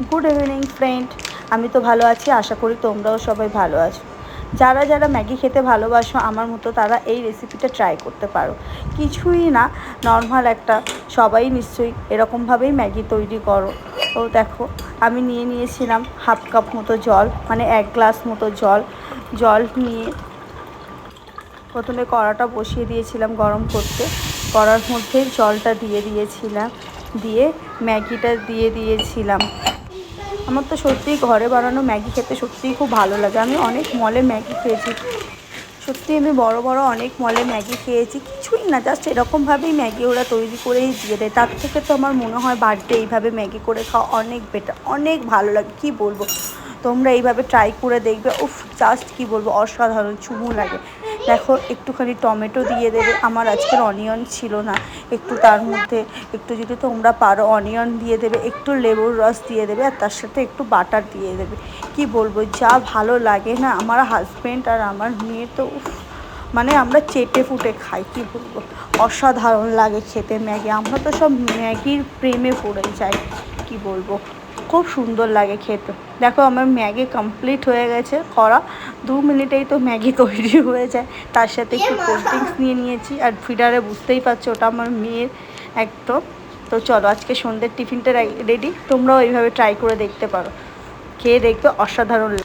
Good evening friend, আমি তো ভালো আছি, আশা করি তোমরাও সবাই ভালো আছো। যারা যারা ম্যাগি খেতে ভালোবাসো আমার মতো, তারা এই রেসিপিটা ট্রাই করতে পারো। কিছুই না, নর্মাল একটা, সবাই নিশ্চয়ই এরকমভাবেই ম্যাগি তৈরি করো। তো দেখো, আমি নিয়েছিলাম হাফ কাপ মতো জল, মানে 1 গ্লাস মতো জল নিয়ে প্রথমে কড়াটা বসিয়ে দিয়েছিলাম গরম করতে। কড়ার মধ্যে জলটা দিয়ে দিয়েছিলাম, দিয়ে ম্যাগিটা দিয়ে দিয়েছিলাম। আমার তো সত্যিই ঘরে বানানো ম্যাগি খেতে সত্যিই খুব ভালো লাগে। আমি অনেক মলে ম্যাগি খেয়েছি, সত্যি আমি বড় বড় অনেক মলে ম্যাগি খেয়েছি। কিছুই না, জাস্ট এরকমভাবেই ম্যাগি ওরা তৈরি করেই দিয়ে দেয়। তার থেকে তো আমার মনে হয় বাড়িতে এইভাবে ম্যাগি করে খাওয়া অনেক বেটার, অনেক ভালো লাগে। কি বলবো, তোমরা এইভাবে ট্রাই করে দেখবে, উফ জাস্ট কি বলবো, অসাধারণ চুমু লাগে। দেখো, একটুখানি টমেটো দিয়ে দেবে। আমার আজকের অনিয়ন ছিল না, একটু তার মধ্যে একটু যদি তোমরা পারো অনিয়ন দিয়ে দেবে, একটু লেবুর রস দিয়ে দেবে, আর তার সাথে একটু বাটার দিয়ে দেবে। কি বলবো, যা ভালো লাগে না, আমার হাজব্যান্ড আর আমার মেয়ে তো মানে আমরা চেটে ফুটে খাই। কি বলবো, অসাধারণ লাগে খেতে ম্যাগি। আমরা তো সব ম্যাগির প্রেমে পড়ে যাই। কি বলবো, খুব সুন্দর লাগে খেতে। দেখো, আমার ম্যাগি কমপ্লিট হয়ে গেছে করা, 2 মিনিটেই তো ম্যাগি তৈরি হয়ে যায়। তার সাথে একটু কোল্ড ড্রিঙ্কস নিয়ে নিয়েছি, আর ফিডারে বুঝতেই পারছো ওটা আমার মেয়ের একদম। তো চলো, আজকে সন্ধ্যের টিফিনটা রেডি। তোমরাও এইভাবে ট্রাই করে দেখতে পারো, খেয়ে দেখবে অসাধারণ।